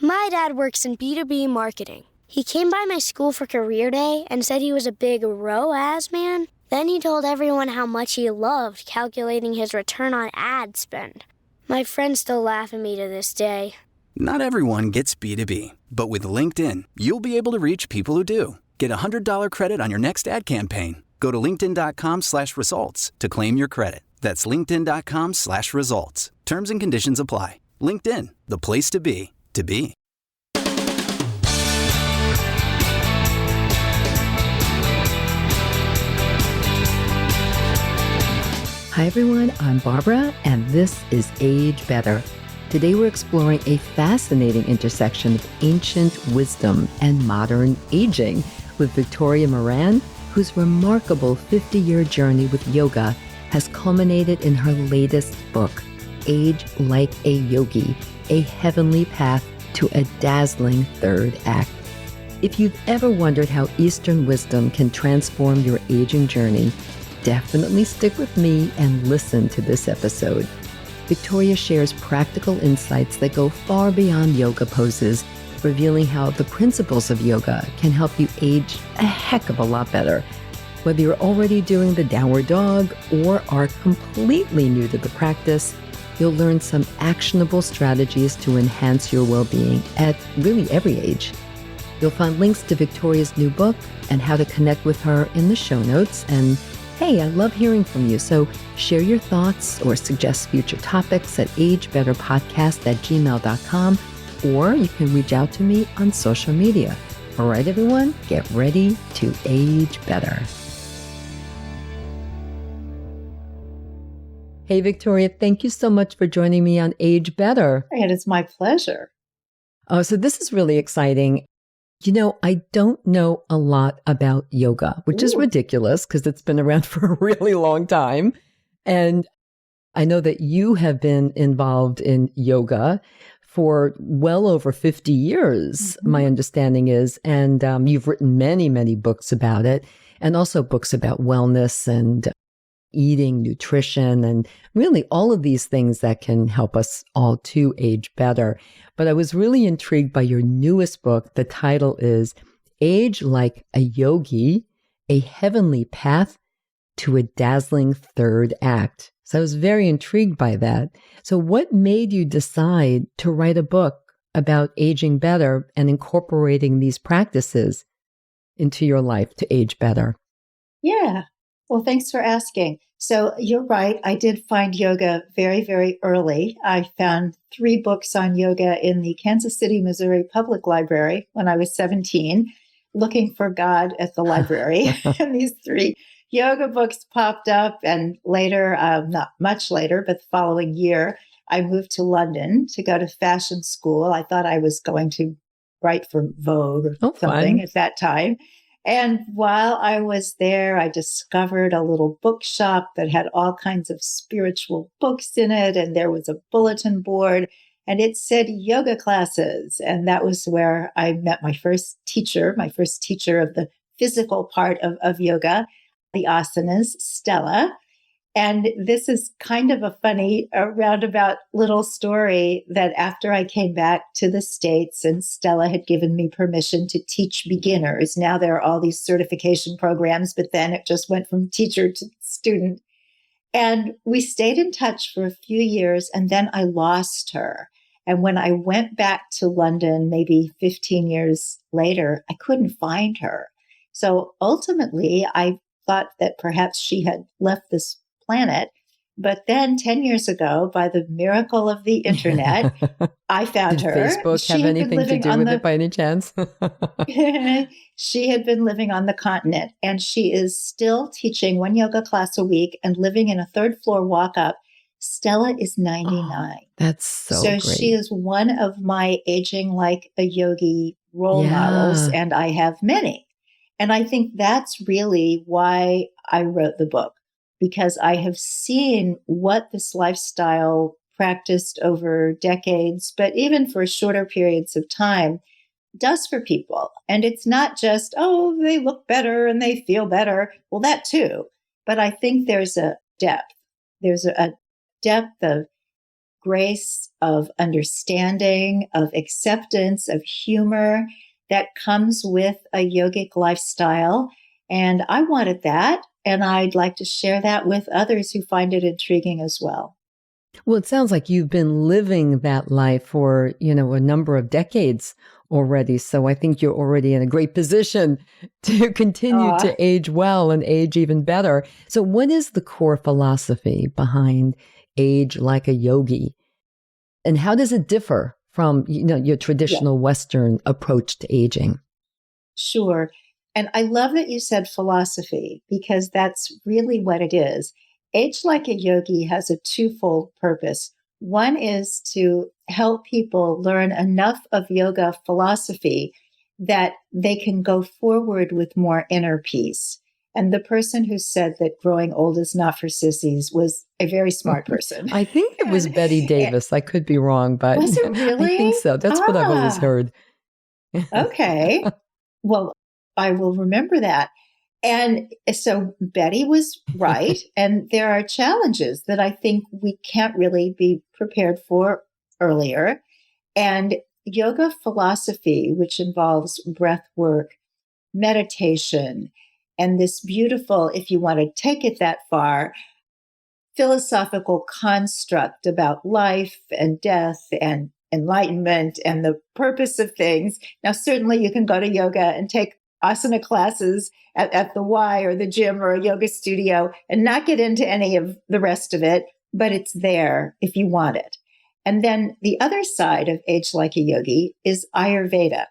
My dad works in B2B marketing. He came by my school for career day and said he was a big ROAS man. Then he told everyone how much he loved calculating his return on ad spend. My friends still laugh at me to this day. Not everyone gets B2B, but with LinkedIn, you'll be able to reach people who do. Get a $100 credit on your next ad campaign. Go to linkedin.com/results to claim your credit. That's linkedin.com/results. Terms and conditions apply. LinkedIn, the place to be, to be. Hi everyone, I'm Barbara, and this is Age Better. Today we're exploring a fascinating intersection of ancient wisdom and modern aging with Victoria Moran, whose remarkable 50-year journey with yoga has culminated in her latest book, Age Like a Yogi, A Heavenly Path to a Dazzling Third Act. If you've ever wondered how Eastern wisdom can transform your aging journey, definitely stick with me and listen to this episode. Victoria shares practical insights that go far beyond yoga poses, revealing how the principles of yoga can help you age a heck of a lot better. Whether you're already doing the downward dog or are completely new to the practice, you'll learn some actionable strategies to enhance your well-being at really every age. You'll find links to Victoria's new book and how to connect with her in the show notes. And hey, I love hearing from you, so share your thoughts or suggest future topics at agebetterpodcast@gmail.com, or you can reach out to me on social media. All right, everyone, get ready to age better. Hey, Victoria, thank you so much for joining me on Age Better. And it's my pleasure. Oh, so this is really exciting. You know, I don't know a lot about yoga, which is ridiculous because it's been around for a really long time. And I know that you have been involved in yoga for well over 50 years, my understanding is. And you've written many, many books about it, and also books about wellness and eating, nutrition, and really all of these things that can help us all to age better. But I was really intrigued by your newest book. The title is Age Like a Yogi, A Heavenly Path to a Dazzling Third Act. So I was very intrigued by that. So what made you decide to write a book about aging better and incorporating these practices into your life to age better? Yeah. Well, thanks for asking. So you're right. I did find yoga very, very early. I found 3 books on yoga in the Kansas City, Missouri Public Library when I was 17, looking for God at the library. And these 3 yoga books popped up. And later, not much later, but the following year, I moved to London to go to fashion school. I thought I was going to write for Vogue or something at that time. And while I was there, I discovered a little bookshop that had all kinds of spiritual books in it. And there was a bulletin board and it said yoga classes. And that was where I met my first teacher of the physical part of yoga, the asanas, Stella. And this is kind of a funny, roundabout little story that after I came back to the States and Stella had given me permission to teach beginners. Now there are all these certification programs, but then it just went from teacher to student. And we stayed in touch for a few years, and then I lost her. And when I went back to London, maybe 15 years later, I couldn't find her. So ultimately, I thought that perhaps she had left this planet. But then 10 years ago, by the miracle of the internet, I found her. Did Facebook have anything to do with it by any chance? She had been living on the continent, and she is still teaching 1 yoga class a week and living in a 3rd floor walk up. Stella is 99. Oh, that's so great. She is one of my aging like a yogi role models, and I have many. And I think that's really why I wrote the book, because I have seen what this lifestyle practiced over decades, but even for shorter periods of time, does for people. And it's not just, oh, they look better and they feel better. Well, that too. But I think there's a depth. There's a depth of grace, of understanding, of acceptance, of humor that comes with a yogic lifestyle. And I wanted that. And I'd like to share that with others who find it intriguing as well. Well, it sounds like you've been living that life for, a number of decades already. So I think you're already in a great position to continue to age well and age even better. So what is the core philosophy behind Age Like a Yogi? And how does it differ from, your traditional Western approach to aging? Sure. And I love that you said philosophy, because that's really what it is. Age Like a Yogi has a twofold purpose. One is to help people learn enough of yoga philosophy that they can go forward with more inner peace. And the person who said that growing old is not for sissies was a very smart person. I think it was Betty Davis. I could be wrong, but was it really? I think so. That's what I've always heard. Okay. Well, I will remember that. And so Betty was right. And there are challenges that I think we can't really be prepared for earlier. And yoga philosophy, which involves breath work, meditation, and this beautiful, if you want to take it that far, philosophical construct about life and death and enlightenment and the purpose of things. Now, certainly you can go to yoga and take asana classes at the Y or the gym or a yoga studio and not get into any of the rest of it, but it's there if you want it. And then the other side of Age Like a Yogi is Ayurveda.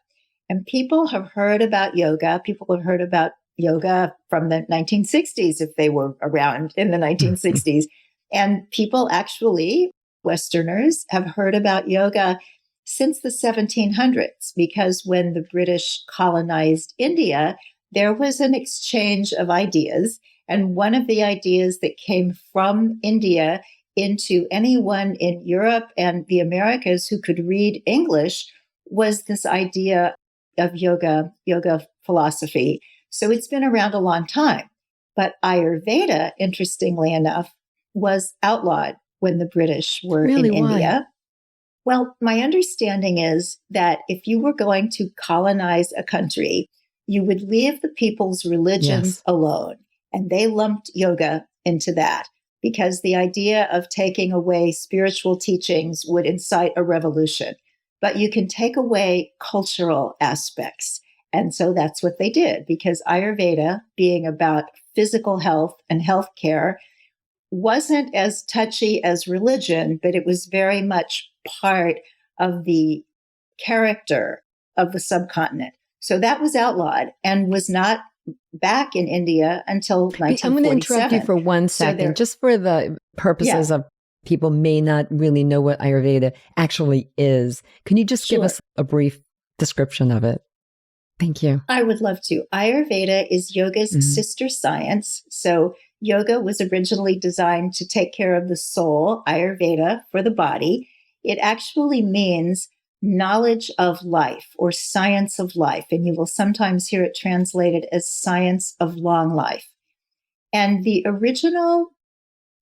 And people have heard about yoga. People have heard about yoga from the 1960s, if they were around in the 1960s. And people actually, Westerners, have heard about yoga since the 1700s, because when the British colonized India, there was an exchange of ideas. And one of the ideas that came from India into anyone in Europe and the Americas who could read English was this idea of yoga philosophy. So it's been around a long time. But Ayurveda, interestingly enough, was outlawed when the British were Really? in Why? India. Well, my understanding is that if you were going to colonize a country, you would leave the people's religions alone. And they lumped yoga into that because the idea of taking away spiritual teachings would incite a revolution. But you can take away cultural aspects. And so that's what they did, because Ayurveda, being about physical health and healthcare, wasn't as touchy as religion, but it was very much part of the character of the subcontinent. So that was outlawed and was not back in India until 1947. I'm going to interrupt you for 1 second, just for the purposes of people may not really know what Ayurveda actually is. Can you just give us a brief description of it? Thank you. I would love to. Ayurveda is yoga's sister science. So yoga was originally designed to take care of the soul, Ayurveda for the body. It actually means knowledge of life or science of life. And you will sometimes hear it translated as science of long life. And the original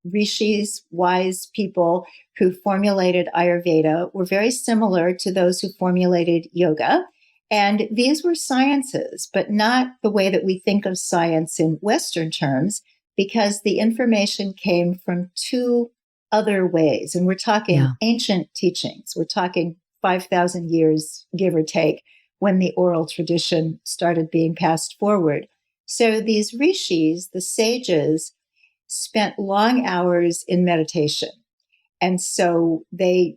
rishis, wise people who formulated Ayurveda were very similar to those who formulated yoga. And these were sciences, but not the way that we think of science in Western terms, because the information came from two other ways. And we're talking ancient teachings. We're talking 5,000 years, give or take, when the oral tradition started being passed forward. So these rishis, the sages, spent long hours in meditation. And so they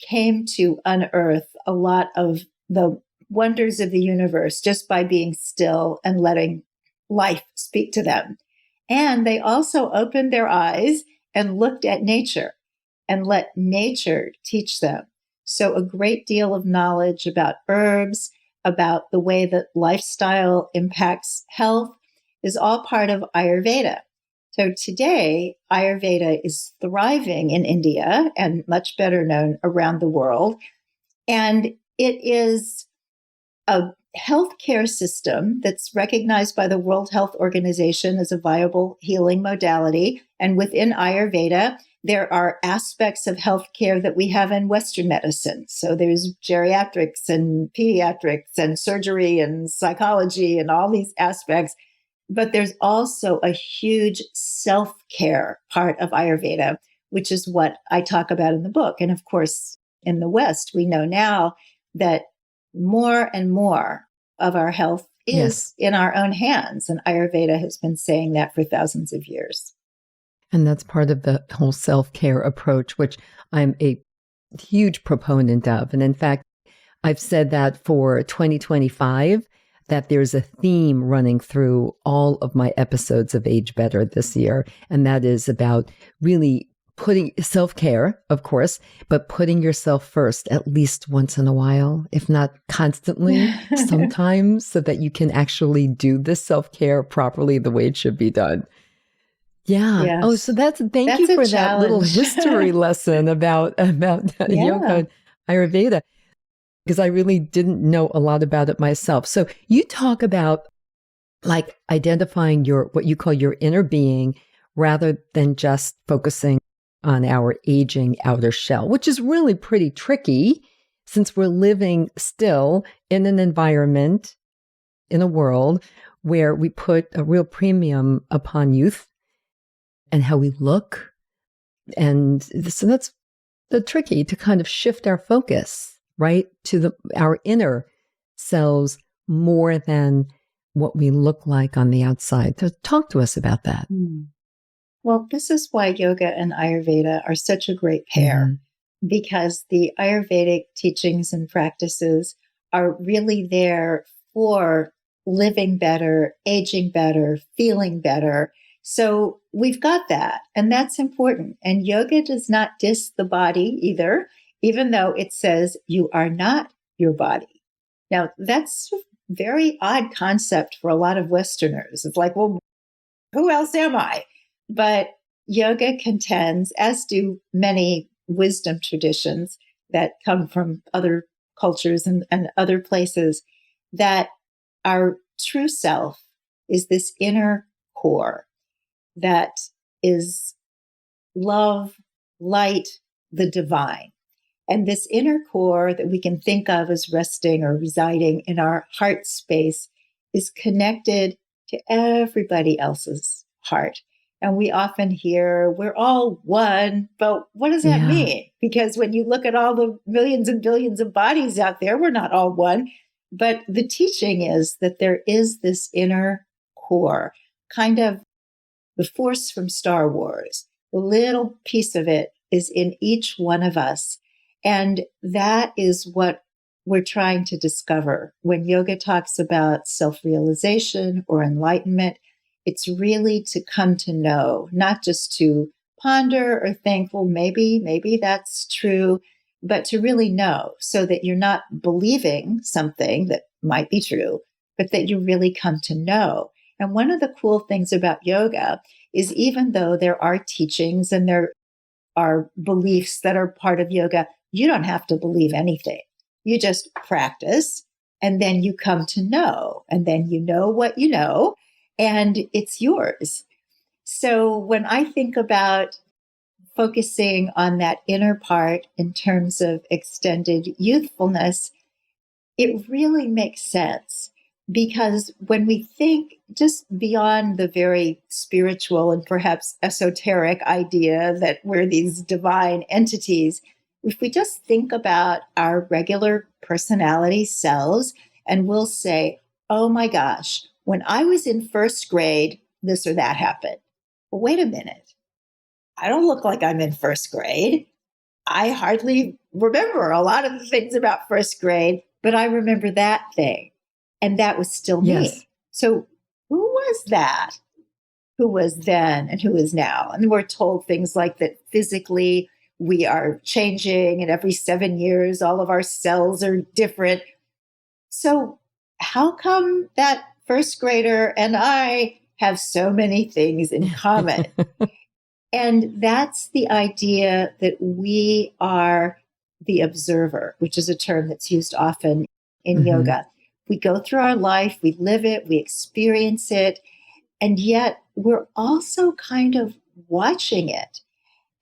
came to unearth a lot of the wonders of the universe just by being still and letting life speak to them. And they also opened their eyes and looked at nature and let nature teach them. So a great deal of knowledge about herbs, about the way that lifestyle impacts health is all part of Ayurveda. So today, Ayurveda is thriving in India and much better known around the world. And it is a healthcare system that's recognized by the World Health Organization as a viable healing modality. And within Ayurveda, There are aspects of healthcare that we have in Western medicine. So there's geriatrics and pediatrics and surgery and psychology and all these aspects. But there's also a huge self-care part of Ayurveda, which is what I talk about in the book. And of course, in the West, we know now that more and more of our health is in our own hands. And Ayurveda has been saying that for thousands of years. And that's part of the whole self-care approach, which I'm a huge proponent of. And in fact, I've said that for 2025, that there's a theme running through all of my episodes of Age Better this year. And that is about really putting self-care, of course, but putting yourself first at least once in a while, if not constantly, sometimes, so that you can actually do this self-care properly the way it should be done. Yeah. Yes. Oh, so thank you for that little history lesson about yoga and Ayurveda, because I really didn't know a lot about it myself. So you talk about like identifying what you call your inner being rather than just focusing on our aging outer shell, which is really pretty tricky since we're living still in an environment, in a world where we put a real premium upon youth and how we look. And so that's the tricky to kind of shift our focus, right, to our inner selves more than what we look like on the outside. So talk to us about that. Well, this is why yoga and Ayurveda are such a great pair, because the Ayurvedic teachings and practices are really there for living better, aging better, feeling better. So we've got that, and that's important. And yoga does not diss the body either, even though it says you are not your body. Now, that's a very odd concept for a lot of Westerners. It's like, well, who else am I? But yoga contends, as do many wisdom traditions that come from other cultures and other places, that our true self is this inner core that is love, light, the divine. And this inner core that we can think of as resting or residing in our heart space is connected to everybody else's heart. And we often hear we're all one, but what does that mean? Because when you look at all the millions and billions of bodies out there, we're not all one. But the teaching is that there is this inner core, kind of the Force from Star Wars. The little piece of it is in each one of us. And that is what we're trying to discover. When yoga talks about self-realization or enlightenment, it's really to come to know, not just to ponder or think, well, maybe that's true, but to really know, so that you're not believing something that might be true, but that you really come to know. And one of the cool things about yoga is, even though there are teachings and there are beliefs that are part of yoga, you don't have to believe anything. You just practice, and then you come to know, and then you know what you know, and it's yours. So when I think about focusing on that inner part in terms of extended youthfulness, it really makes sense. Because when we think just beyond the very spiritual and perhaps esoteric idea that we're these divine entities, if we just think about our regular personality selves, and we'll say, oh my gosh, when I was in first grade, this or that happened. Well, wait a minute. I don't look like I'm in first grade. I hardly remember a lot of the things about first grade, but I remember that thing. And that was still me. So who was that? Who was then and who is now? And we're told things like that physically we are changing, and every 7 years, all of our cells are different. So how come that first grader and I have so many things in common? And that's the idea that we are the observer, which is a term that's used often in yoga. We go through our life, we live it, we experience it, and yet we're also kind of watching it.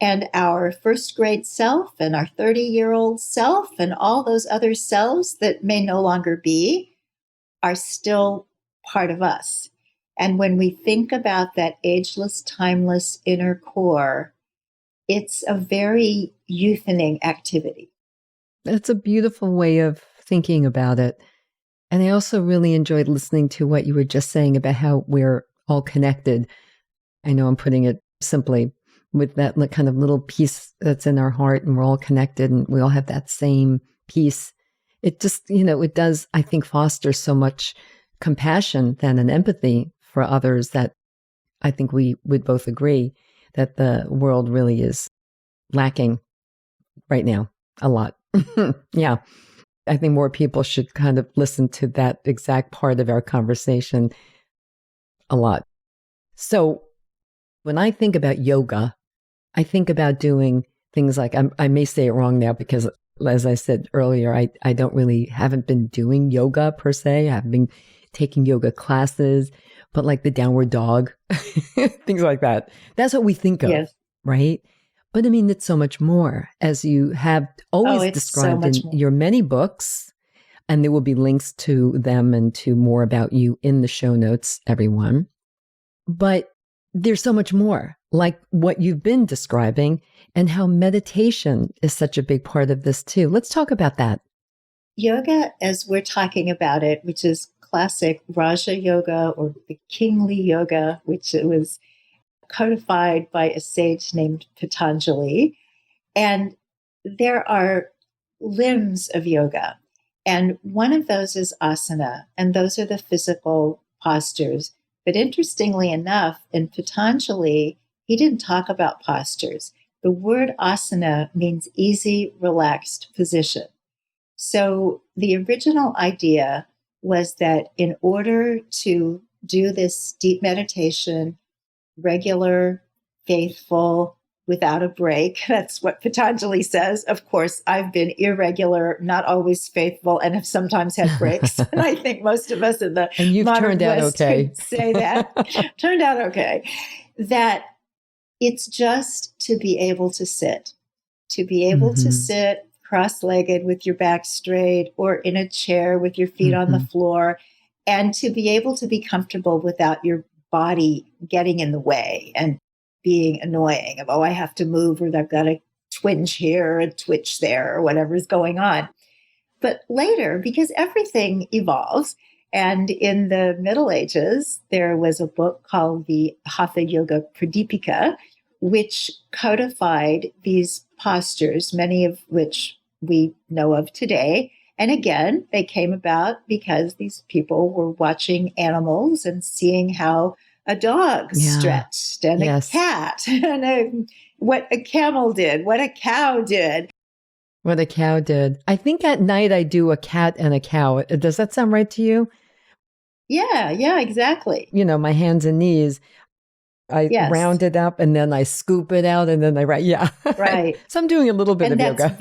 And our first grade self and our 30-year-old self and all those other selves that may no longer be are still part of us. And when we think about that ageless, timeless inner core, it's a very youthening activity. That's a beautiful way of thinking about it. And I also really enjoyed listening to what you were just saying about how we're all connected. I know I'm putting it simply, with that kind of little piece that's in our heart, and we're all connected and we all have that same piece. It just, it does, I think, foster so much compassion and an empathy for others that I think we would both agree that the world really is lacking right now a lot. Yeah. I think more people should kind of listen to that exact part of our conversation a lot. So when I think about yoga, I think about doing things like, I may say it wrong now because, as I said earlier, I haven't been doing yoga per se. I haven't been taking yoga classes, but like the downward dog, things like that. That's what we think of, yes. Right? But I mean, it's so much more, as you have always described in your many books, and there will be links to them and to more about you in the show notes, everyone. But there's so much more, like what you've been describing, and how meditation is such a big part of this too. Let's talk about that. Yoga, as we're talking about it, which is classic Raja Yoga or the kingly yoga, which it was codified by a sage named Patanjali. And there are limbs of yoga. And one of those is asana, and those are the physical postures. But interestingly enough, in Patanjali, he didn't talk about postures. The word asana means easy, relaxed position. So the original idea was that in order to do this deep meditation, regular, faithful, without a break, that's what Patanjali says. Of course, I've been irregular, not always faithful, and have sometimes had breaks. And I think most of us in the and you've modern turned out West okay. could say that. Turned out okay. That it's just to be able to sit, to sit cross-legged with your back straight or in a chair with your feet on the floor, and to be able to be comfortable without your body getting in the way and being annoying of, I have to move, or I've got a twinge here, a twitch there, or whatever's going on. But later, because everything evolves, and in the Middle Ages, there was a book called the Hatha Yoga Pradipika, which codified these postures, many of which we know of today. And again, they came about because these people were watching animals and seeing how a dog stretched and a cat and what a camel did, what a cow did. What a cow did. I think at night I do a cat and a cow. Does that sound right to you? Yeah, exactly. My hands and knees, I round it up and then I scoop it out and then right. So I'm doing a little bit of yoga. And that's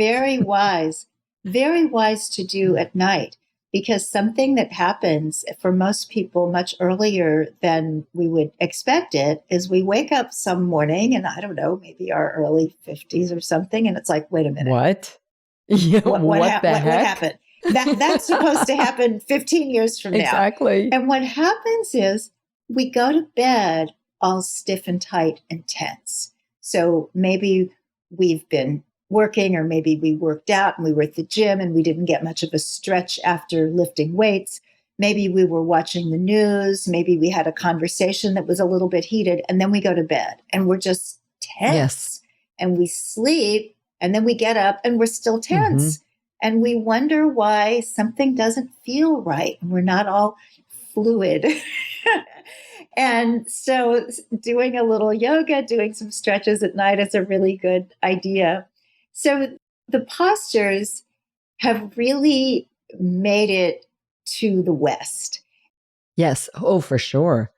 very wise to do at night, because something that happens for most people much earlier than we would expect it is we wake up some morning, and I don't know, maybe our early 50s or something, and it's like, wait a minute. What? Yeah, what happened? That's supposed to happen 15 years from now. Exactly. And what happens is we go to bed all stiff and tight and tense. So maybe we've been working, or maybe we worked out and we were at the gym and we didn't get much of a stretch after lifting weights. Maybe we were watching the news. Maybe we had a conversation that was a little bit heated, and then we go to bed and we're just tense and we sleep, and then we get up and we're still tense. And we wonder why something doesn't feel right, and we're not all fluid. And so doing a little yoga, doing some stretches at night is a really good idea. So the postures have really made it to the West. Yes. Oh, for sure.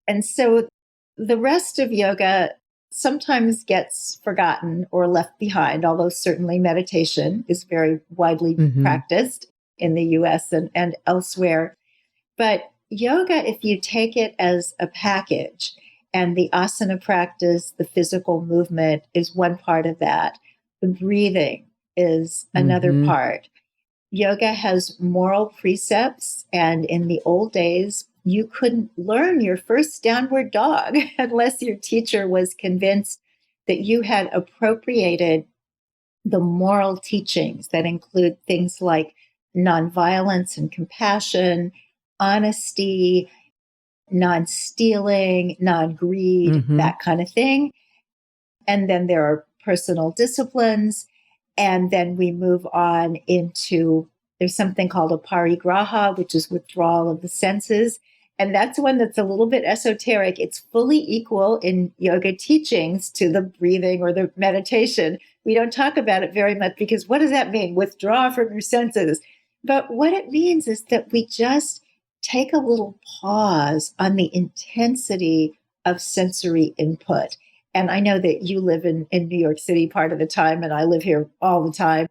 And so the rest of yoga sometimes gets forgotten or left behind, although certainly meditation is very widely practiced in the US and elsewhere. But yoga, if you take it as a package And the asana practice, the physical movement is one part of that. The breathing is another part. Yoga has moral precepts, and in the old days, you couldn't learn your first downward dog unless your teacher was convinced that you had appropriated the moral teachings that include things like nonviolence and compassion, honesty, non-stealing, non-greed, that kind of thing. And then there are personal disciplines. And then we move on into, there's something called a parigraha, which is withdrawal of the senses. And that's one that's a little bit esoteric. It's fully equal in yoga teachings to the breathing or the meditation. We don't talk about it very much because what does that mean? Withdraw from your senses. But what it means is that we just take a little pause on the intensity of sensory input. And I know that you live in New York City part of the time, and I live here all the time.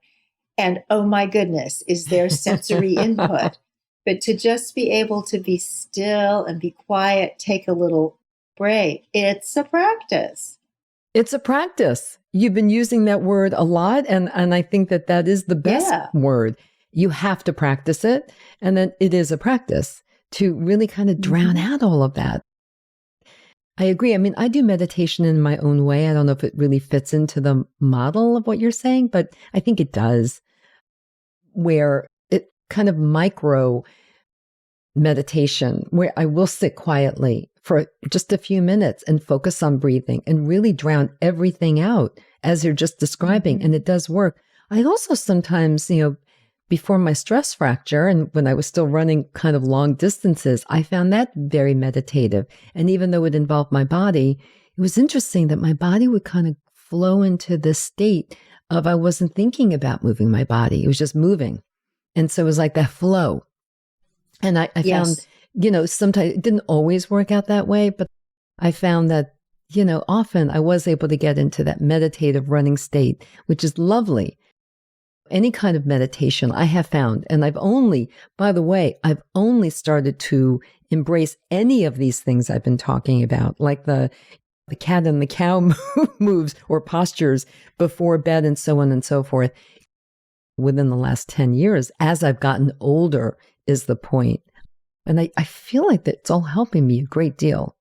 And oh my goodness, is there sensory input? But to just be able to be still and be quiet, take a little break, it's a practice. It's a practice. You've been using that word a lot, and I think that is the best word. You have to practice it, and then it is a practice to really kind of drown out all of that. I agree. I mean, I do meditation in my own way. I don't know if it really fits into the model of what you're saying, but I think it does, where it kind of micro meditation, where I will sit quietly for just a few minutes and focus on breathing and really drown everything out as you're just describing. And it does work. I also sometimes, before my stress fracture and when I was still running kind of long distances, I found that very meditative. And even though it involved my body, it was interesting that my body would kind of flow into this state of I wasn't thinking about moving my body. It was just moving. And so it was like that flow. And I found, sometimes it didn't always work out that way, but I found that, often I was able to get into that meditative running state, which is lovely. Any kind of meditation I have found, and I've only started to embrace any of these things I've been talking about, like the cat and the cow moves or postures before bed and so on and so forth, within the last 10 years, as I've gotten older is the point. And I feel like that's all helping me a great deal.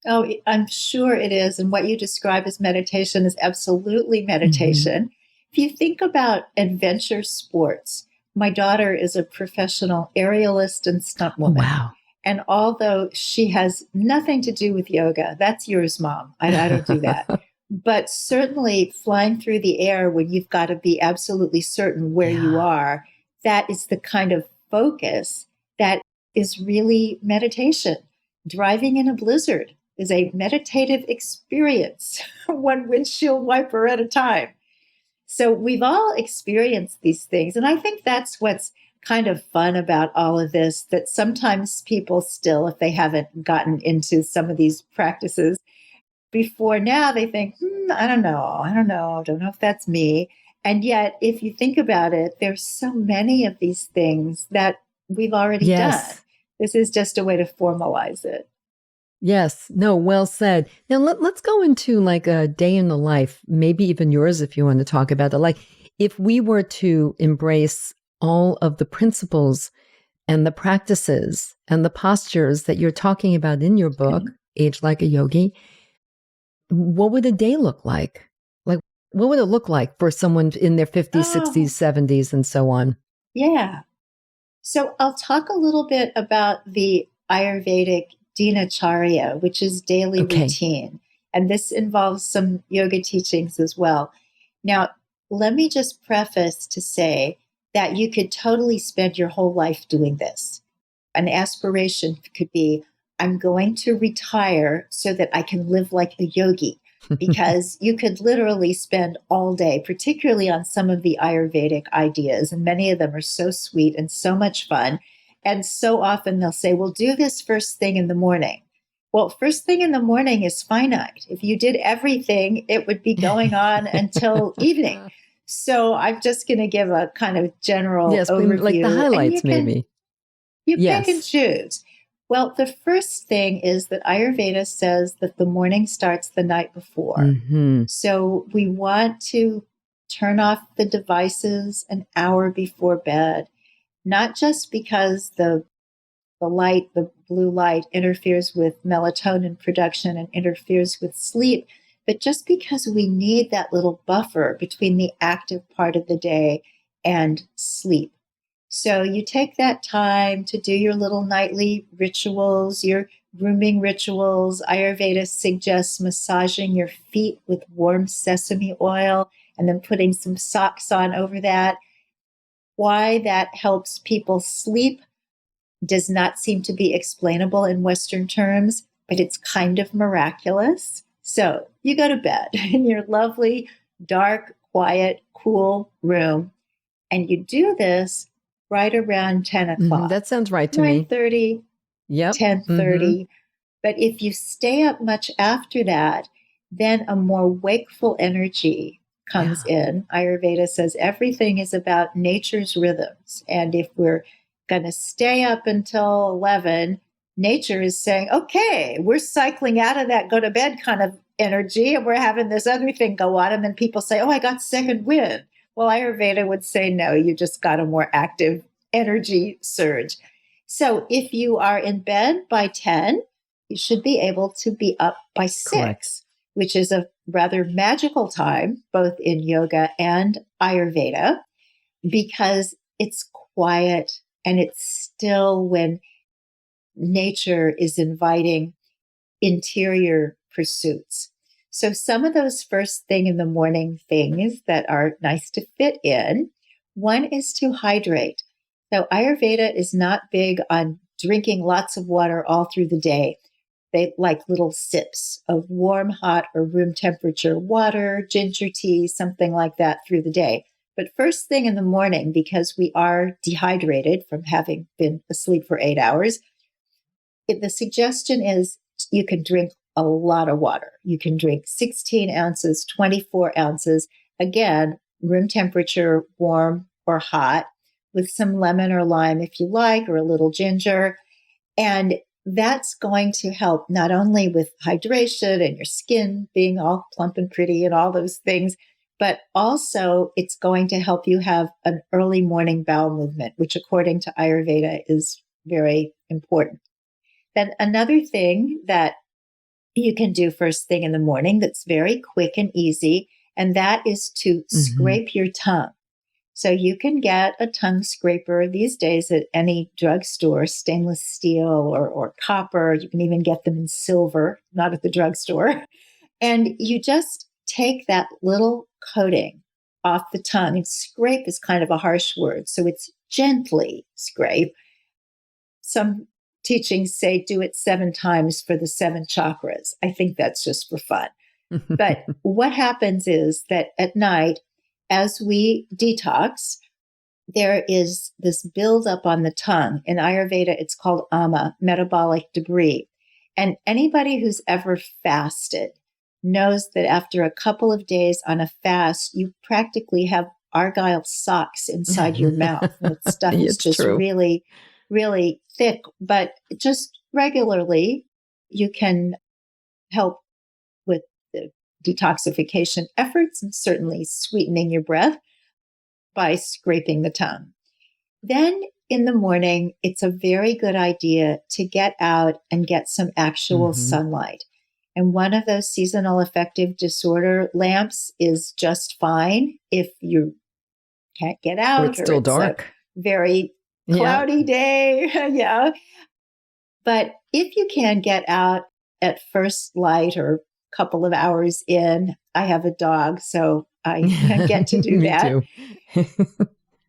Oh, I'm sure it is. And what you describe as meditation is absolutely meditation. If you think about adventure sports, my daughter is a professional aerialist and stunt woman. Oh, wow. And although she has nothing to do with yoga, that's yours, Mom. I don't do that. But certainly flying through the air when you've got to be absolutely certain where you are, that is the kind of focus that is really meditation. Driving in a blizzard is a meditative experience, one windshield wiper at a time. So we've all experienced these things. And I think that's what's kind of fun about all of this, that sometimes people still, if they haven't gotten into some of these practices before now, they think, I don't know if that's me. And yet, if you think about it, there's so many of these things that we've already done. This is just a way to formalize it. Yes. No, well said. Now let's go into like a day in the life, maybe even yours if you want to talk about it. Like if we were to embrace all of the principles and the practices and the postures that you're talking about in your book, Age Like a Yogi, what would a day look like? Like what would it look like for someone in their 50s, 60s, 70s, and so on? Yeah. So I'll talk a little bit about the Ayurvedic Dinacharya, which is daily routine. And this involves some yoga teachings as well. Now, let me just preface to say that you could totally spend your whole life doing this. An aspiration could be, I'm going to retire so that I can live like a yogi, because you could literally spend all day, particularly on some of the Ayurvedic ideas. And many of them are so sweet and so much fun. And so often they'll say, well, do this first thing in the morning. Well, first thing in the morning is finite. If you did everything, it would be going on until evening. So I'm just going to give a kind of general overview. Like the highlights, maybe. You pick and choose. Well, the first thing is that Ayurveda says that the morning starts the night before. Mm-hmm. So we want to turn off the devices an hour before bed, not just because the light, the blue light, interferes with melatonin production and interferes with sleep, but just because we need that little buffer between the active part of the day and sleep. So you take that time to do your little nightly rituals, your grooming rituals. Ayurveda suggests massaging your feet with warm sesame oil and then putting some socks on over that. Why that helps people sleep does not seem to be explainable in Western terms, but it's kind of miraculous. So you go to bed in your lovely, dark, quiet, cool room, and you do this right around 10 o'clock. That sounds right to me. 9:30, Yep. 10:30. But if you stay up much after that, then a more wakeful energy comes in. Ayurveda says everything is about nature's rhythms. And if we're going to stay up until 11, nature is saying, okay, we're cycling out of that go to bed kind of energy and we're having this other thing go on. And then people say, oh, I got second wind. Well, Ayurveda would say, no, you just got a more active energy surge. So if you are in bed by 10, you should be able to be up by 6, Correct. which is a rather magical time, both in yoga and Ayurveda, because it's quiet and it's still when nature is inviting interior pursuits. So some of those first thing in the morning things that are nice to fit in, one is to hydrate. So Ayurveda is not big on drinking lots of water all through the day. They like little sips of warm, hot, or room temperature water, ginger tea, something like that through the day. But first thing in the morning, because we are dehydrated from having been asleep for 8 hours, the suggestion is you can drink a lot of water. You can drink 16 ounces, 24 ounces, again, room temperature, warm or hot, with some lemon or lime if you like, or a little ginger. And that's going to help not only with hydration and your skin being all plump and pretty and all those things, but also it's going to help you have an early morning bowel movement, which according to Ayurveda is very important. Then another thing that you can do first thing in the morning that's very quick and easy, and that is to scrape your tongue. So you can get a tongue scraper these days at any drugstore, stainless steel or copper. You can even get them in silver, not at the drugstore. And you just take that little coating off the tongue, and scrape is kind of a harsh word. So it's gently scrape. Some teachings say do it 7 times for the 7 chakras. I think that's just for fun. But what happens is that at night, as we detox, there is this buildup on the tongue. In Ayurveda, it's called ama, metabolic debris. And anybody who's ever fasted knows that after a couple of days on a fast, you practically have argyle socks inside your mouth. And the stuff is just true. really, really thick. But just regularly, you can help with the detoxification efforts and certainly sweetening your breath by scraping the tongue. Then in the morning, it's a very good idea to get out and get some actual sunlight. And one of those seasonal affective disorder lamps is just fine if you can't get out. Or it's still dark. Very cloudy day. Yeah. But if you can get out at first light or couple of hours in, I have a dog, so I get to do that. Too.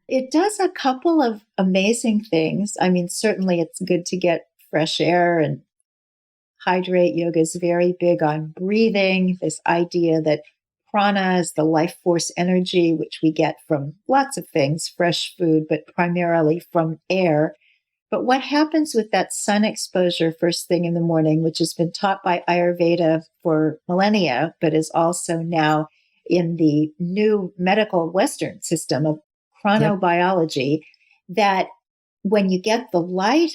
It does a couple of amazing things. I mean, certainly it's good to get fresh air and hydrate. Yoga is very big on breathing, this idea that prana is the life force energy, which we get from lots of things, fresh food, but primarily from air. But what happens with that sun exposure first thing in the morning, which has been taught by Ayurveda for millennia, but is also now in the new medical Western system of chronobiology, that when you get the light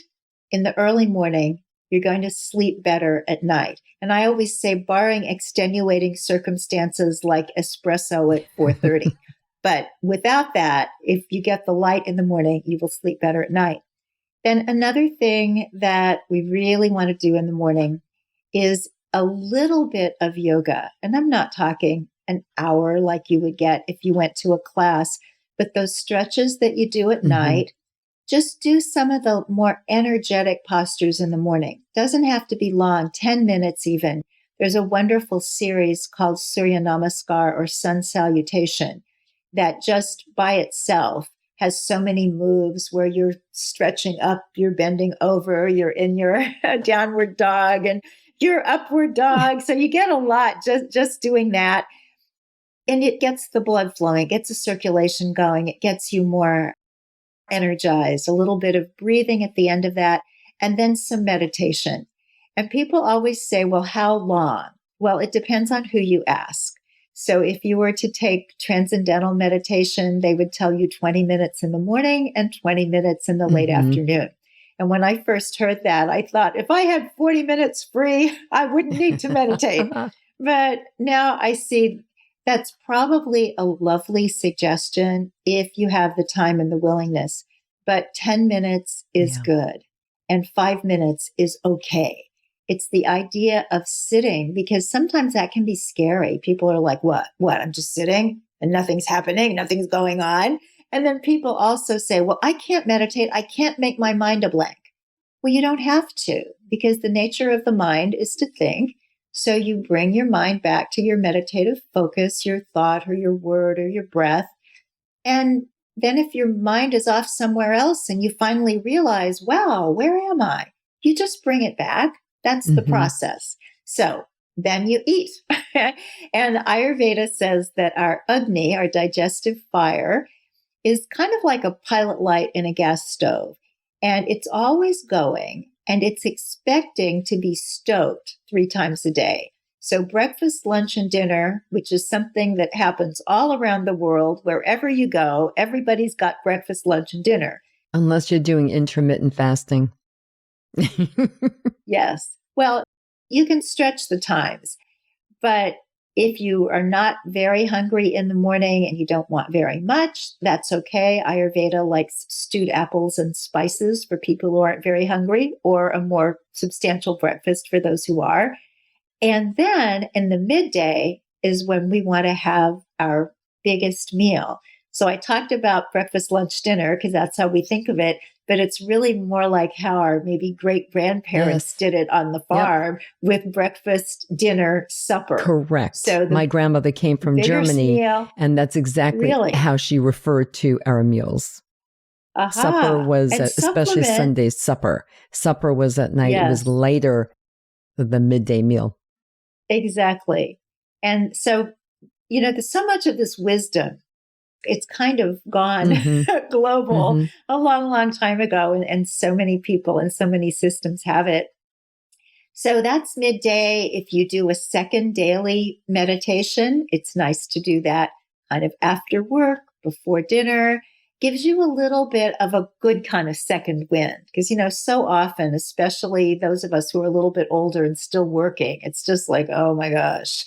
in the early morning, you're going to sleep better at night. And I always say, barring extenuating circumstances like espresso at 4:30. But without that, if you get the light in the morning, you will sleep better at night. Then another thing that we really want to do in the morning is a little bit of yoga. And I'm not talking an hour like you would get if you went to a class, but those stretches that you do at night, just do some of the more energetic postures in the morning. Doesn't have to be long, 10 minutes even. There's a wonderful series called Surya Namaskar or Sun Salutation that just by itself has so many moves where you're stretching up, you're bending over, you're in your downward dog and your upward dog. So you get a lot just doing that. And it gets the blood flowing, it gets the circulation going, it gets you more energized, a little bit of breathing at the end of that, and then some meditation. And people always say, well, how long? Well, it depends on who you ask. So if you were to take transcendental meditation, they would tell you 20 minutes in the morning and 20 minutes in the late afternoon. And when I first heard that, I thought, if I had 40 minutes free, I wouldn't need to meditate. But now I see that's probably a lovely suggestion if you have the time and the willingness. But 10 minutes is good and 5 minutes is okay. It's the idea of sitting, because sometimes that can be scary. People are like, what? I'm just sitting and nothing's happening, nothing's going on. And then people also say, well, I can't meditate. I can't make my mind a blank. Well, you don't have to, because the nature of the mind is to think. So you bring your mind back to your meditative focus, your thought or your word or your breath. And then if your mind is off somewhere else and you finally realize, wow, where am I? You just bring it back. That's the process. So then you eat. And Ayurveda says that our Agni, our digestive fire, is kind of like a pilot light in a gas stove. And it's always going and it's expecting to be stoked 3 times a day. So breakfast, lunch, and dinner, which is something that happens all around the world, wherever you go, everybody's got breakfast, lunch, and dinner. Unless you're doing intermittent fasting. Yes. Well, you can stretch the times, but if you are not very hungry in the morning and you don't want very much, that's okay. Ayurveda likes stewed apples and spices for people who aren't very hungry, or a more substantial breakfast for those who are. And then in the midday is when we want to have our biggest meal. So I talked about breakfast, lunch, dinner, because that's how we think of it. But it's really more like how our maybe great grandparents did it on the farm with breakfast, dinner, supper. Correct. So my grandmother came from Germany, and that's exactly how she referred to our meals. Supper was, especially Sunday's supper. Supper was at night. It was later than the midday meal. Exactly. And so, there's so much of this wisdom. It's kind of gone global a long, long time ago. And so many people and so many systems have it. So that's midday. If you do a second daily meditation, it's nice to do that kind of after work, before dinner. Gives you a little bit of a good kind of second wind. Because, so often, especially those of us who are a little bit older and still working, it's just like, oh my gosh,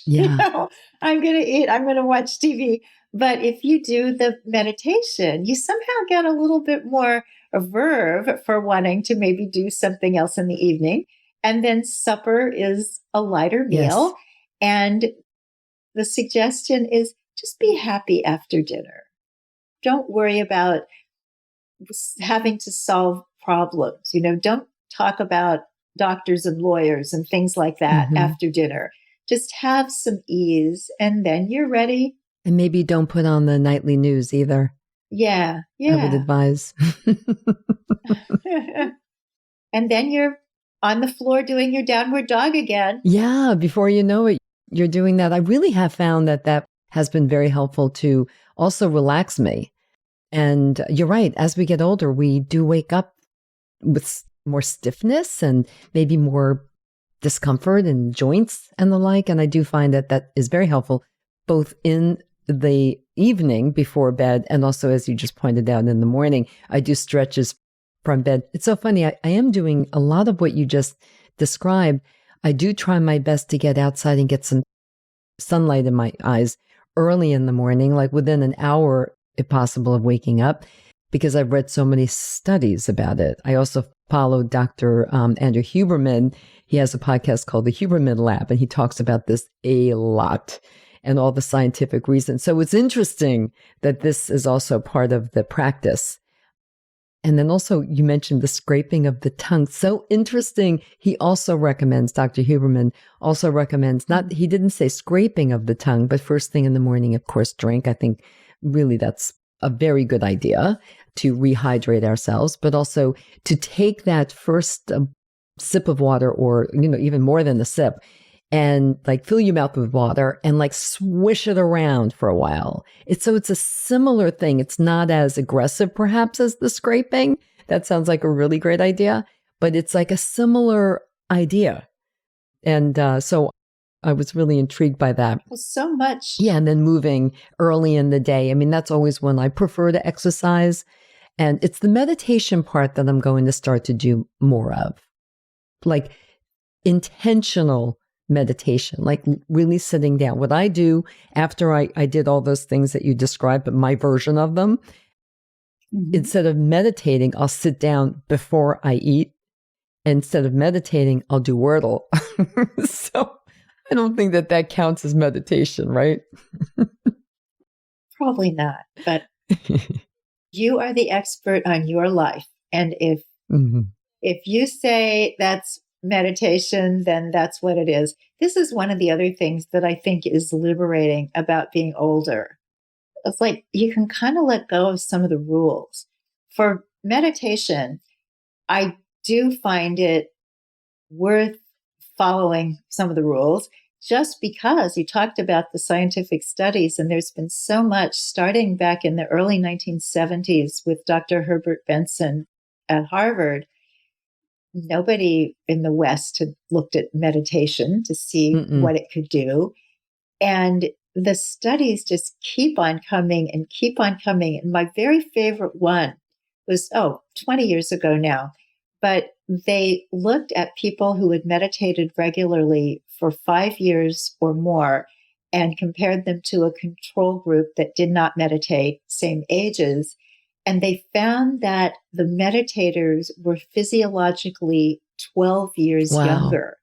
I'm going to eat, I'm going to watch TV. But if you do the meditation, you somehow get a little bit more verve for wanting to maybe do something else in the evening. And then supper is a lighter meal. And the suggestion is just be happy after dinner. Don't worry about having to solve problems. Don't talk about doctors and lawyers and things like that after dinner. Just have some ease and then you're ready. And maybe don't put on the nightly news either. Yeah. I would advise. And then you're on the floor doing your downward dog again. Yeah, before you know it, you're doing that. I really have found that has been very helpful to also relax me. And you're right, as we get older, we do wake up with more stiffness and maybe more discomfort in joints and the like. And I do find that is very helpful, both in the evening before bed and also, as you just pointed out, in the morning. I do stretches from bed. It's so funny. I am doing a lot of what you just described. I do try my best to get outside and get some sunlight in my eyes early in the morning, like within an hour, if possible, of waking up, because I've read so many studies about it. I also follow Dr. Andrew Huberman. He has a podcast called The Huberman Lab, and he talks about this a lot and all the scientific reasons. So it's interesting that this is also part of the practice. And then also you mentioned the scraping of the tongue. So interesting. He also recommends, Dr. Huberman also recommends, he didn't say scraping of the tongue, but first thing in the morning, of course, drink. I think really that's a very good idea to rehydrate ourselves, but also to take that first sip of water, or, even more than a sip, and like fill your mouth with water and like swish it around for a while. It's a similar thing. It's not as aggressive perhaps as the scraping. That sounds like a really great idea, but it's like a similar idea. And so I was really intrigued by that. Well, so much. Yeah. And then moving early in the day. I mean, that's always when I prefer to exercise. And it's the meditation part that I'm going to start to do more of. Like intentional meditation, like really sitting down. What I do after I did all those things that you described, but my version of them, instead of meditating, I'll sit down before I eat. Instead of meditating, I'll do Wordle. So I don't think that counts as meditation, right? Probably not, but you are the expert on your life. And if you say that's meditation, then that's what it is. This is one of the other things that I think is liberating about being older. It's like you can kind of let go of some of the rules. For meditation, I do find it worth following some of the rules, just because you talked about the scientific studies, and there's been so much starting back in the early 1970s with Dr. Herbert Benson at Harvard. Nobody in the West had looked at meditation to see what it could do. And the studies just keep on coming and keep on coming. And my very favorite one was, 20 years ago now, but they looked at people who had meditated regularly for 5 years or more and compared them to a control group that did not meditate, same ages. And they found that the meditators were physiologically 12 years younger.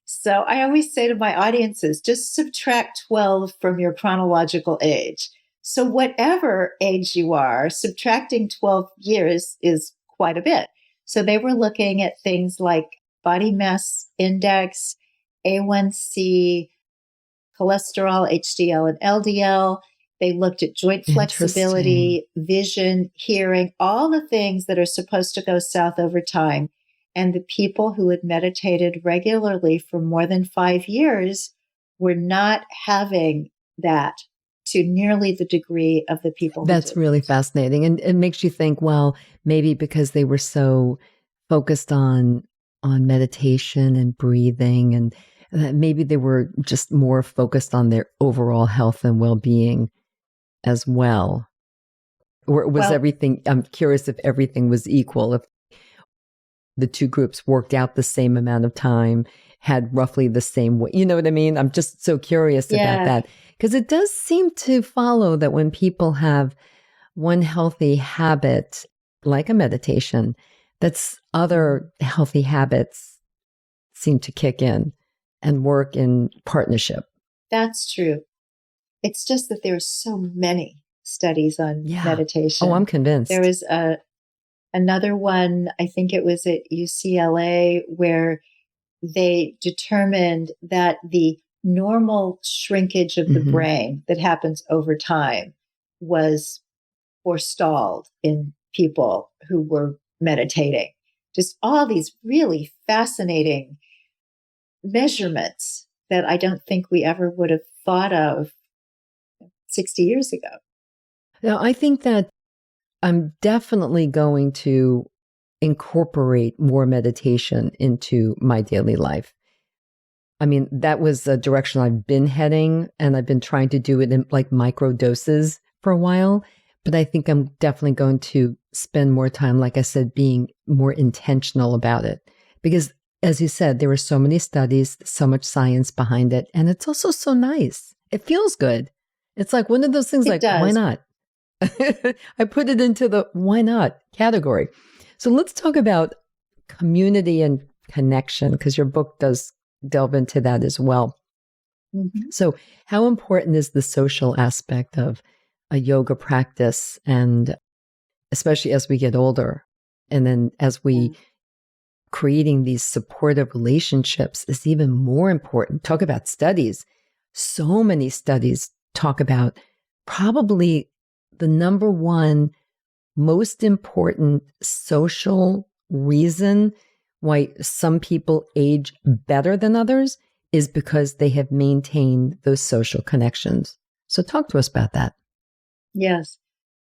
So I always say to my audiences, just subtract 12 from your chronological age. So whatever age you are, subtracting 12 years is quite a bit. So they were looking at things like body mass index, A1C, cholesterol, HDL and LDL. They looked at joint flexibility, vision, hearing, all the things that are supposed to go south over time. And the people who had meditated regularly for more than 5 years were not having that to nearly the degree of the people. That's really fascinating. And it makes you think, well, maybe because they were so focused on meditation and breathing, and maybe they were just more focused on their overall health and well-being as well. Or was everything, I'm curious if everything was equal, if the two groups worked out the same amount of time, had roughly the same way. You know what I mean? I'm just so curious about that. Because it does seem to follow that when people have one healthy habit, like a meditation, that's other healthy habits seem to kick in and work in partnership. That's true. It's just that there's so many studies on meditation. Oh, I'm convinced. There was another one, I think it was at UCLA, where they determined that the normal shrinkage of the brain that happens over time was forestalled in people who were meditating. Just all these really fascinating measurements that I don't think we ever would have thought of 60 years ago. Now, I think that I'm definitely going to incorporate more meditation into my daily life. I mean, that was a direction I've been heading, and I've been trying to do it in like micro doses for a while. But I think I'm definitely going to spend more time, like I said, being more intentional about it. Because as you said, there are so many studies, so much science behind it. And it's also so nice. It feels good. It's like one of those things like, why not? I put it into the why not category. So let's talk about community and connection, because your book does delve into that as well. Mm-hmm. So how important is the social aspect of a yoga practice, and especially as we get older, and then as we creating these supportive relationships is even more important. Talk about studies. So many studies talk about probably the number one most important social reason why some people age better than others is because they have maintained those social connections. So talk to us about that. Yes.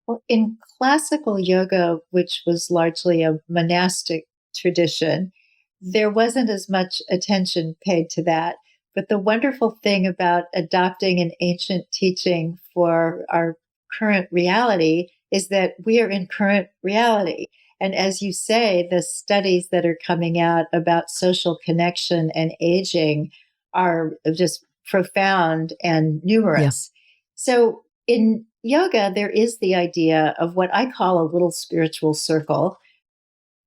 Well, in classical yoga, which was largely a monastic tradition, there wasn't as much attention paid to that. But the wonderful thing about adopting an ancient teaching for our current reality is that we are in current reality. And as you say, the studies that are coming out about social connection and aging are just profound and numerous. Yeah. So in yoga, there is the idea of what I call a little spiritual circle.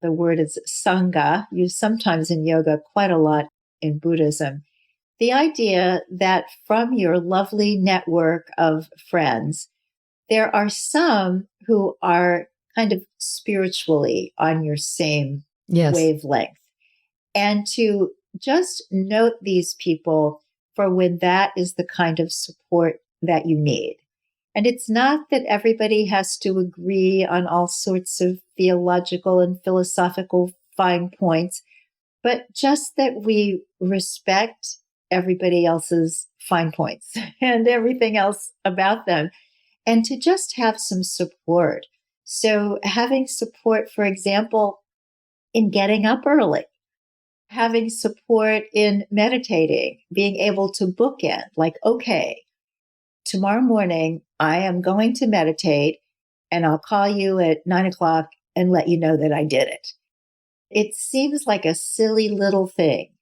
The word is sangha, used sometimes in yoga, quite a lot in Buddhism. The idea that from your lovely network of friends, there are some who are kind of spiritually on your same wavelength. And to just note these people for when that is the kind of support that you need. And it's not that everybody has to agree on all sorts of theological and philosophical fine points, but just that we respect everybody else's fine points and everything else about them, and to just have some support. So having support, for example, in getting up early, having support in meditating, being able to bookend, like, okay, tomorrow morning, I am going to meditate and I'll call you at 9:00 and let you know that I did it. It seems like a silly little thing,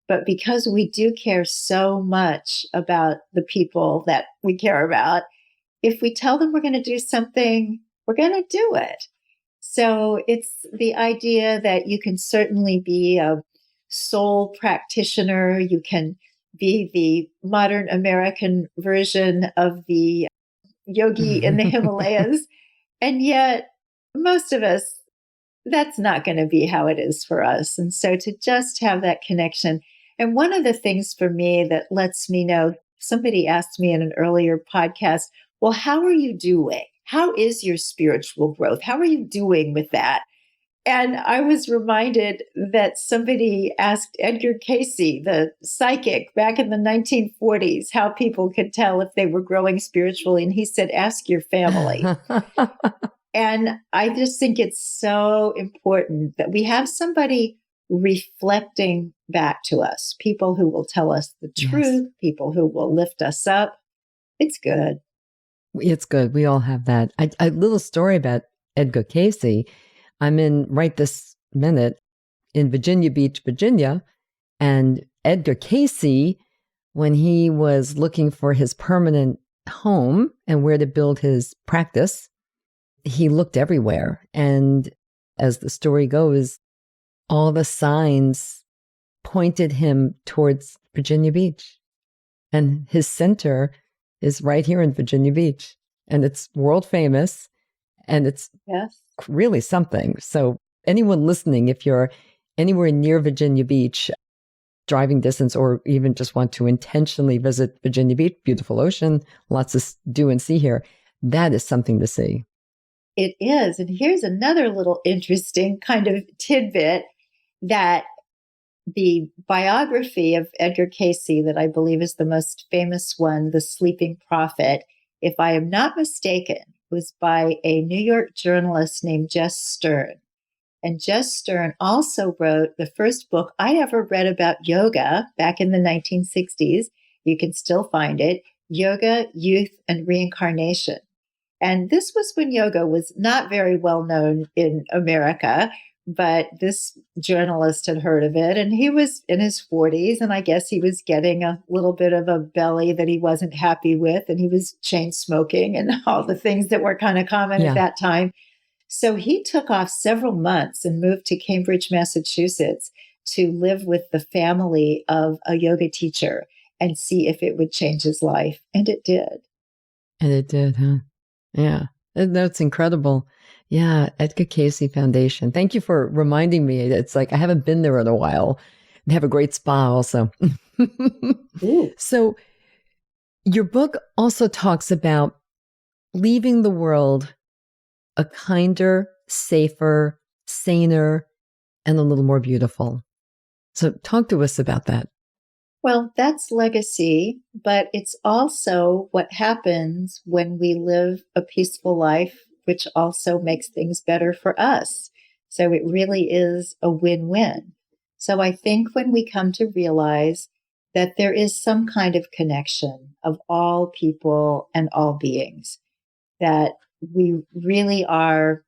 but because we do care so much about the people that we care about, if we tell them we're going to do something, we're going to do it. So it's the idea that you can certainly be a soul practitioner. You can be the modern American version of the yogi in the Himalayas. And yet, most of us, that's not going to be how it is for us. And so to just have that connection. And one of the things for me that lets me know, somebody asked me in an earlier podcast, well, how are you doing? How is your spiritual growth? How are you doing with that? And I was reminded that somebody asked Edgar Cayce, the psychic, back in the 1940s, how people could tell if they were growing spiritually. And he said, ask your family. And I just think it's so important that we have somebody reflecting back to us, people who will tell us the truth, people who will lift us up. It's good. It's good. We all have that. A little story about Edgar Cayce. I'm in right this minute in Virginia Beach, Virginia, and Edgar Cayce, when he was looking for his permanent home and where to build his practice, he looked everywhere. And as the story goes, all the signs pointed him towards Virginia Beach. And his center is right here in Virginia Beach. And it's world famous. And it's really something. So anyone listening, if you're anywhere near Virginia Beach, driving distance, or even just want to intentionally visit Virginia Beach, beautiful ocean, lots to do and see here, that is something to see. It is. And here's another little interesting kind of tidbit, that the biography of Edgar Cayce, that I believe is the most famous one, The Sleeping Prophet, if I am not mistaken, was by a New York journalist named Jess Stern. And Jess Stern also wrote the first book I ever read about yoga back in the 1960s. You can still find it, Yoga, Youth, and Reincarnation. And this was when yoga was not very well known in America, but this journalist had heard of it, and he was in his 40s, and I guess he was getting a little bit of a belly that he wasn't happy with, and he was chain smoking and all the things that were kind of common at that time. So he took off several months and moved to Cambridge, Massachusetts to live with the family of a yoga teacher and see if it would change his life. And it did. And it did, huh? Yeah. That's incredible. Yeah. Edgar Cayce Foundation. Thank you for reminding me. It's like I haven't been there in a while. They have a great spa also. So your book also talks about leaving the world a kinder, safer, saner, and a little more beautiful. So talk to us about that. Well, that's legacy, but it's also what happens when we live a peaceful life, which also makes things better for us. So it really is a win-win. So I think when we come to realize that there is some kind of connection of all people and all beings, that we really are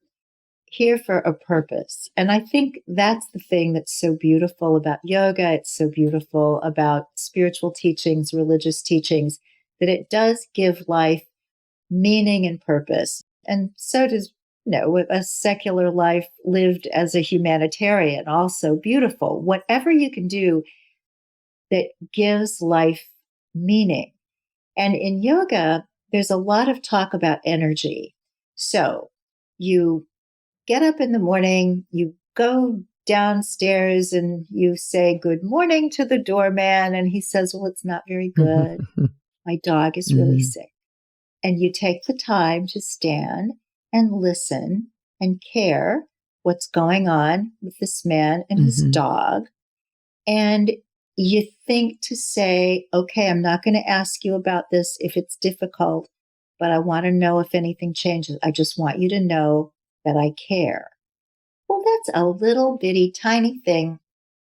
here for a purpose. And I think that's the thing that's so beautiful about yoga. It's so beautiful about spiritual teachings, religious teachings, that it does give life meaning and purpose. And so does, a secular life lived as a humanitarian, also beautiful. Whatever you can do that gives life meaning. And in yoga, there's a lot of talk about energy. So you get up in the morning, you go downstairs and you say good morning to the doorman. And he says, well, it's not very good. My dog is really sick. And you take the time to stand and listen and care what's going on with this man and his dog. And you think to say, okay, I'm not going to ask you about this if it's difficult, but I want to know if anything changes. I just want you to know that I care. Well, that's a little bitty tiny thing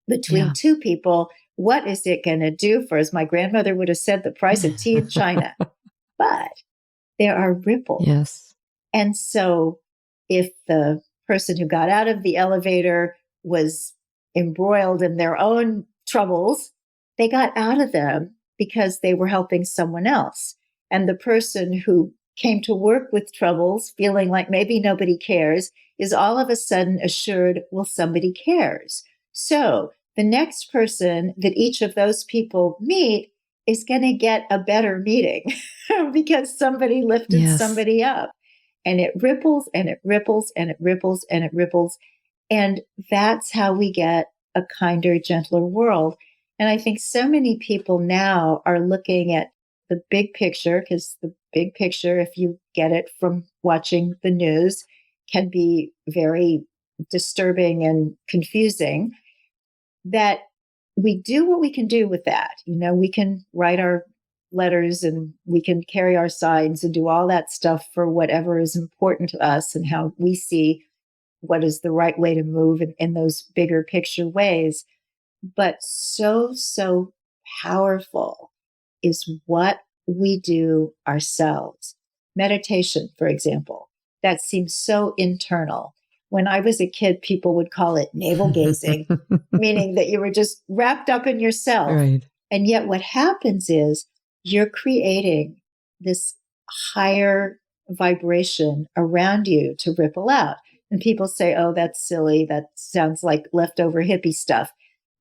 between two people. What is it going to do for us? My grandmother would have said the price of tea in China. But there are ripples. Yes. And so if the person who got out of the elevator was embroiled in their own troubles, they got out of them because they were helping someone else. And the person who came to work with troubles, feeling like maybe nobody cares, is all of a sudden assured, well, somebody cares. So the next person that each of those people meet is going to get a better meeting because somebody lifted somebody up. And it ripples and it ripples and it ripples and it ripples. And that's how we get a kinder, gentler world. And I think so many people now are looking at the big picture, because the big picture, if you get it from watching the news, can be very disturbing and confusing, that we do what we can do with that. We can write our letters and we can carry our signs and do all that stuff for whatever is important to us and how we see what is the right way to move in those bigger picture ways. But so powerful is what we do ourselves. Meditation, for example, that seems so internal. When I was a kid, people would call it navel gazing, meaning that you were just wrapped up in yourself. Right. And yet what happens is you're creating this higher vibration around you to ripple out. And people say, oh, that's silly. That sounds like leftover hippie stuff.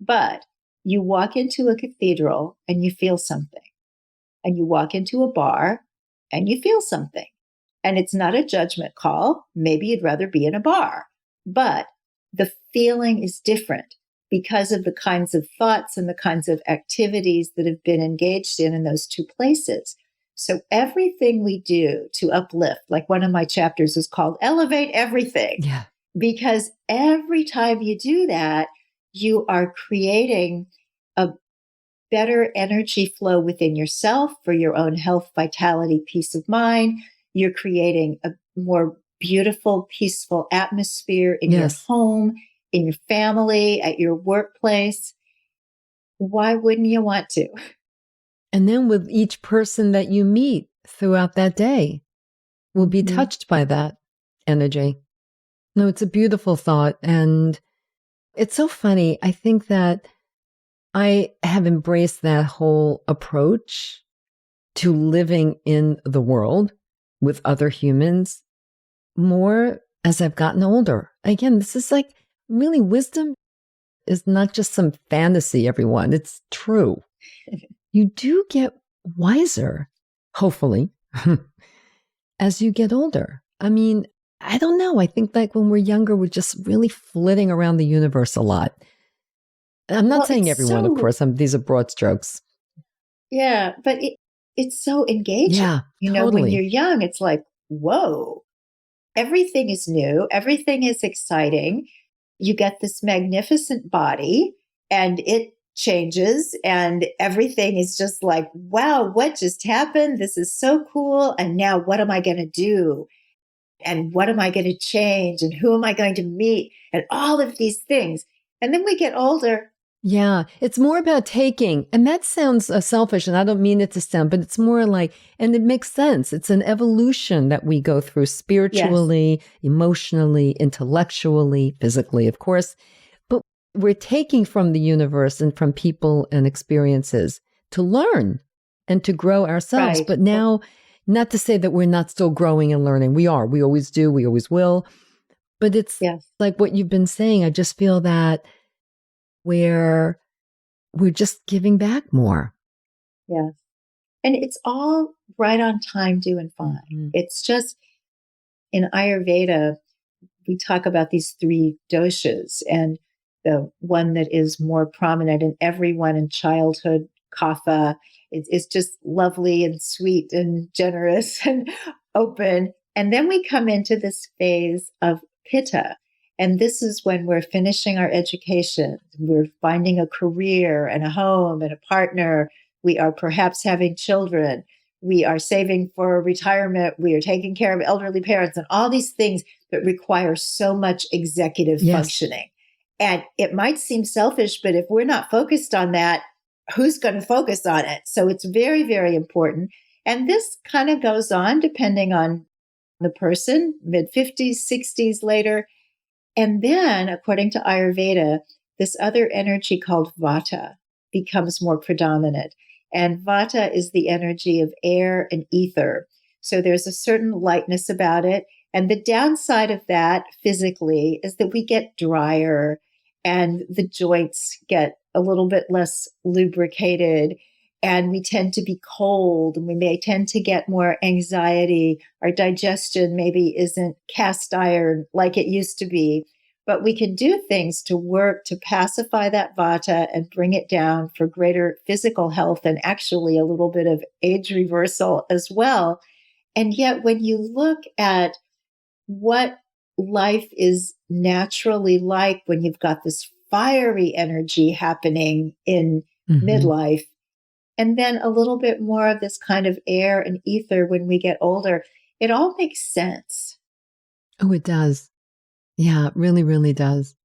But you walk into a cathedral and you feel something. And you walk into a bar and you feel something. And it's not a judgment call. Maybe you'd rather be in a bar. But the feeling is different because of the kinds of thoughts and the kinds of activities that have been engaged in those two places. So everything we do to uplift, like one of my chapters is called Elevate Everything. Yeah. Because every time you do that, you are creating a better energy flow within yourself for your own health, vitality, peace of mind. You're creating a more beautiful, peaceful atmosphere in your home, in your family, at your workplace. Why wouldn't you want to? And then with each person that you meet throughout that day. will be touched by that energy. No, it's a beautiful thought. And it's so funny. I think that I have embraced that whole approach to living in the world with other humans more as I've gotten older. Again, this is like really wisdom is not just some fantasy, everyone. It's true. You do get wiser, hopefully, as you get older. I mean, I don't know. I think like when we're younger, we're just really flitting around the universe a lot. I'm not saying everyone, of course. These are broad strokes. Yeah, but it's so engaging. Yeah, you know, totally. when you're young, it's like, whoa, everything is new. Everything is exciting. You get this magnificent body and it changes and everything is just like, wow, what just happened? This is so cool. And now what am I going to do? And what am I going to change? And who am I going to meet? And all of these things. And then we get older. Yeah, it's more about taking. And that sounds selfish, and I don't mean it to sound, but it's more like, and it makes sense. It's an evolution that we go through spiritually, emotionally, intellectually, physically, of course. But we're taking from the universe and from people and experiences to learn and to grow ourselves. Right. But now, not to say that we're not still growing and learning. We are. We always do. We always will. But it's like what you've been saying. I just feel that where we're just giving back more. Yes. And it's all right on time, due and fine. Mm-hmm. It's just in Ayurveda, we talk about these 3 doshas, and the one that is more prominent in everyone in childhood, kapha, is just lovely and sweet and generous and open. And then we come into this phase of pitta. And this is when we're finishing our education. We're finding a career and a home and a partner. We are perhaps having children. We are saving for retirement. We are taking care of elderly parents and all these things that require so much executive functioning. And it might seem selfish, but if we're not focused on that, who's going to focus on it? So it's very, very important. And this kind of goes on depending on the person, mid-50s, 60s later. And then, according to Ayurveda, this other energy called vata becomes more predominant. And vata is the energy of air and ether. So there's a certain lightness about it. And the downside of that physically is that we get drier and the joints get a little bit less lubricated. And we tend to be cold, and we may tend to get more anxiety. Our digestion maybe isn't cast iron like it used to be, but we can do things to work to pacify that vata and bring it down for greater physical health and actually a little bit of age reversal as well. And yet when you look at what life is naturally like when you've got this fiery energy happening in midlife, and then a little bit more of this kind of air and ether when we get older, it all makes sense. Oh, it does. Yeah, it really, really does.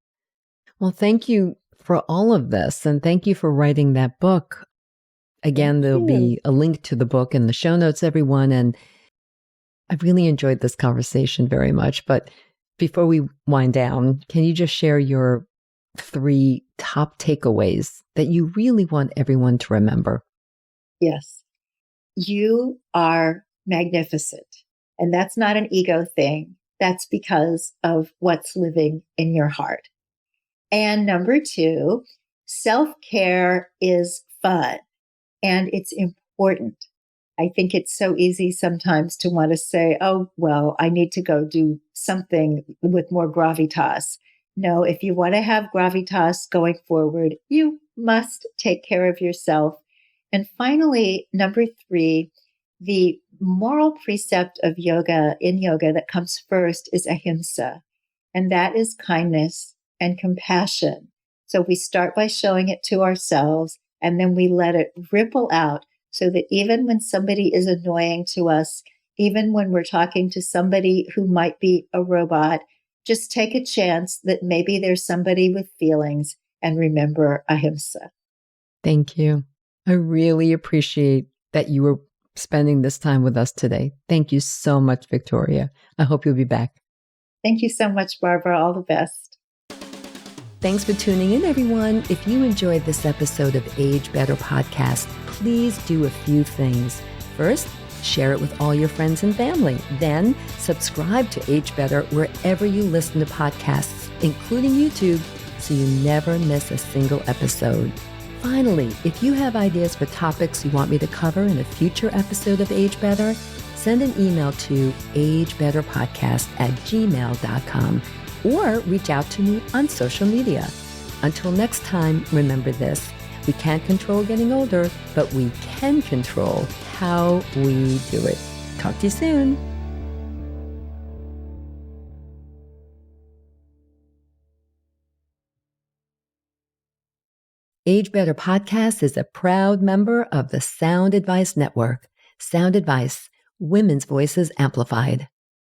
Well, thank you for all of this. And thank you for writing that book. Again, there'll be a link to the book in the show notes, everyone. And I've really enjoyed this conversation very much. But before we wind down, can you just share your 3 top takeaways that you really want everyone to remember? Yes. You are magnificent. And that's not an ego thing. That's because of what's living in your heart. And number 2, self-care is fun and it's important. I think it's so easy sometimes to want to say, oh, well, I need to go do something with more gravitas. No, if you want to have gravitas going forward, you must take care of yourself. And finally, number 3, the moral precept of yoga, in yoga, that comes first is ahimsa. And that is kindness and compassion. So we start by showing it to ourselves, and then we let it ripple out so that even when somebody is annoying to us, even when we're talking to somebody who might be a robot, just take a chance that maybe there's somebody with feelings, and remember ahimsa. Thank you. I really appreciate that you were spending this time with us today. Thank you so much, Victoria. I hope you'll be back. Thank you so much, Barbara. All the best. Thanks for tuning in, everyone. If you enjoyed this episode of Age Better Podcast, please do a few things. First, share it with all your friends and family. Then, subscribe to Age Better wherever you listen to podcasts, including YouTube, so you never miss a single episode. Finally, if you have ideas for topics you want me to cover in a future episode of Age Better, send an email to agebetterpodcast@gmail.com or reach out to me on social media. Until next time, remember this. We can't control getting older, but we can control how we do it. Talk to you soon. Age Better Podcast is a proud member of the Sound Advice Network. Sound Advice, women's voices amplified.